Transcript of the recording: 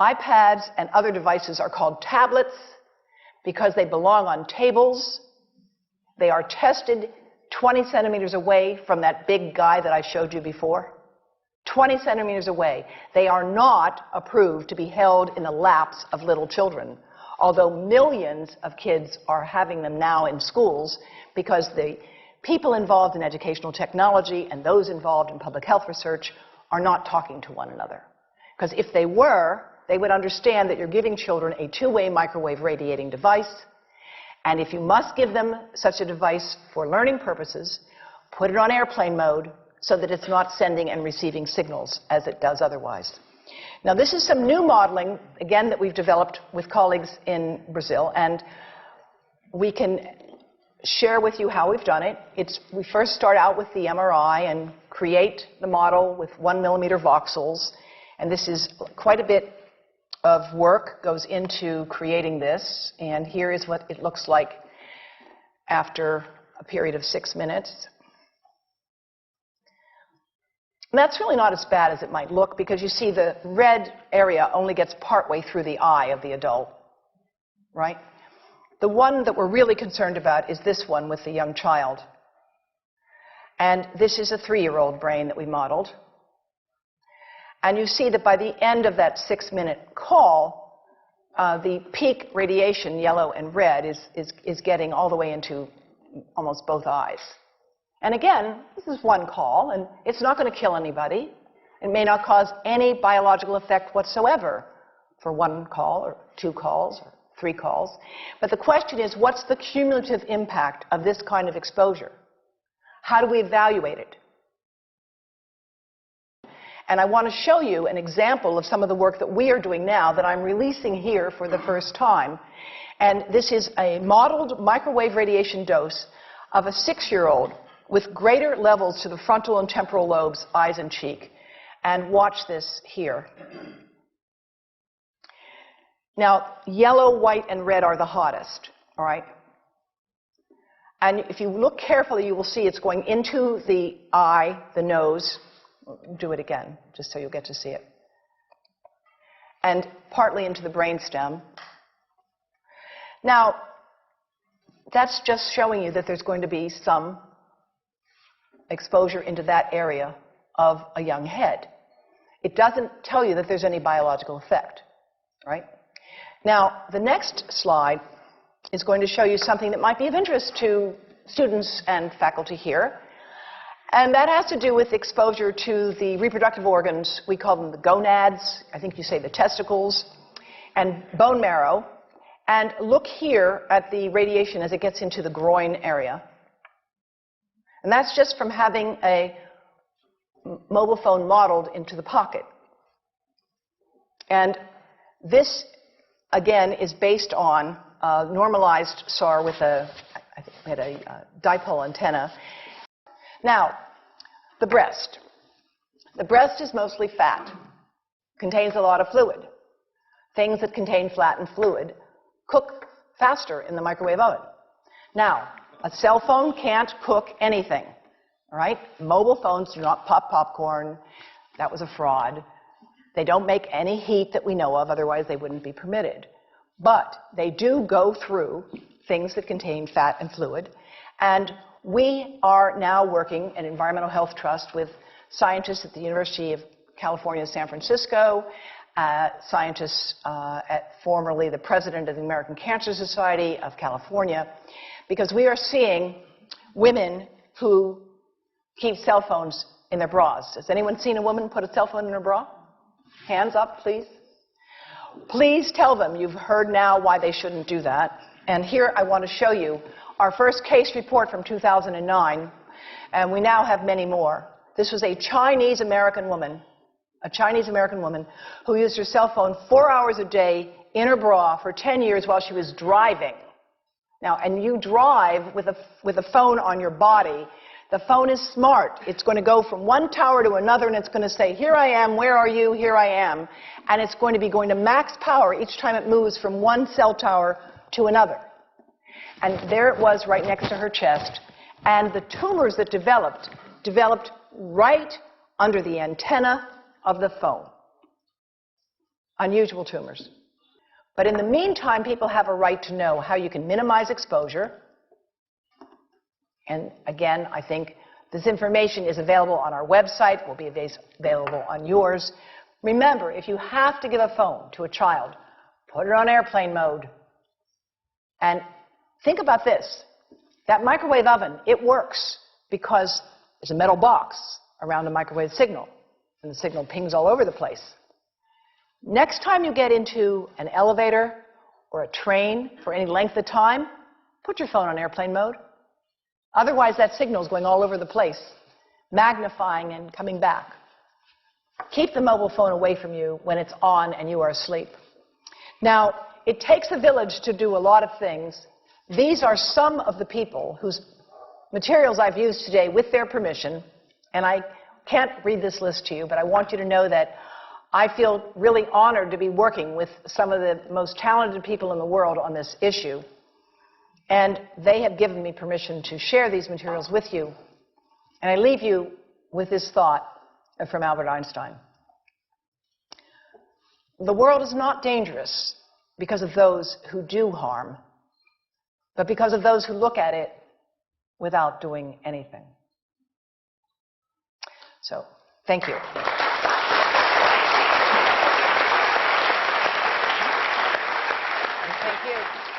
iPads and other devices are called tablets because they belong on tables. They are tested 20 centimeters away from that big guy that I showed you before. 20 centimeters away. They are not approved to be held in the laps of little children, although millions of kids are having them now in schools because the people involved in educational technology and those involved in public health research are not talking to one another. Because if they were, they would understand that you're giving children a two-way microwave radiating device, and if you must give them such a device for learning purposes, put it on airplane mode so that it's not sending and receiving signals as it does otherwise. Now, this is some new modeling, again, that we've developed with colleagues in Brazil, and we can share with you how we've done it. We first start out with the MRI and create the model with 1 millimeter voxels, and this is quite a bit of work goes into creating this, and here is what it looks like after a period of 6 minutes. And that's really not as bad as it might look because you see the red area only gets partway through the eye of the adult, right? The one that we're really concerned about is this one with the young child. And this is a 3-year-old brain that we modeled. And you see that by the end of that 6-minute call, the peak radiation, yellow and red, is getting all the way into almost both eyes. And again, this is one call, and it's not going to kill anybody. It may not cause any biological effect whatsoever for 1 call or 2 calls or 3 calls. But the question is, what's the cumulative impact of this kind of exposure? How do we evaluate it? And I want to show you an example of some of the work that we are doing now that I'm releasing here for the first time. And this is a modeled microwave radiation dose of a 6-year-old with greater levels to the frontal and temporal lobes, eyes and cheek. And watch this here. Now, yellow, white, and red are the hottest, all right? And if you look carefully, you will see it's going into the eye, the nose. Do it again, just so you'll get to see it. And partly into the brainstem. Now, that's just showing you that there's going to be some exposure into that area of a young head. It doesn't tell you that there's any biological effect, right? Now, the next slide is going to show you something that might be of interest to students and faculty here. And that has to do with exposure to the reproductive organs. We call them the gonads. I think you say the testicles. And bone marrow. And look here at the radiation as it gets into the groin area. And that's just from having a mobile phone modeled into the pocket. And this, again, is based on a normalized SAR with I think we had a dipole antenna. Now, the breast. The breast is mostly fat, contains a lot of fluid. Things that contain fat and fluid cook faster in the microwave oven. Now, a cell phone can't cook anything, all right? Mobile phones do not pop popcorn. That was a fraud. They don't make any heat that we know of, otherwise they wouldn't be permitted. But they do go through things that contain fat and fluid. And we are now working at Environmental Health Trust with scientists at the University of California, San Francisco, scientists formerly the president of the American Cancer Society of California, because we are seeing women who keep cell phones in their bras. Has anyone seen a woman put a cell phone in her bra? Hands up, please. Please tell them you've heard now why they shouldn't do that. And here I want to show you our first case report from 2009, and we now have many more. This was a Chinese-American woman who used her cell phone 4 hours a day in her bra for 10 years while she was driving. Now, and you drive with a phone on your body. The phone is smart. It's going to go from one tower to another, and it's going to say, here I am, where are you, here I am. And it's going to be going to max power each time it moves from one cell tower to another. And there it was right next to her chest. And the tumors that developed right under the antenna of the phone. unusual tumors. But in the meantime, people have a right to know how you can minimize exposure. And again, I think this information is available on our website, will be available on yours. Remember, if you have to give a phone to a child, put it on airplane mode. And think about this. That microwave oven, it works because there's a metal box around the microwave signal, and the signal pings all over the place. Next time you get into an elevator or a train for any length of time, put your phone on airplane mode. Otherwise, that signal is going all over the place, magnifying and coming back. Keep the mobile phone away from you when it's on and you are asleep. Now, it takes a village to do a lot of things. These are some of the people whose materials I've used today with their permission, and I can't read this list to you, but I want you to know that I feel really honored to be working with some of the most talented people in the world on this issue. And they have given me permission to share these materials with you. And I leave you with this thought from Albert Einstein. The world is not dangerous because of those who do harm, but because of those who look at it without doing anything. So, thank you. Thank you.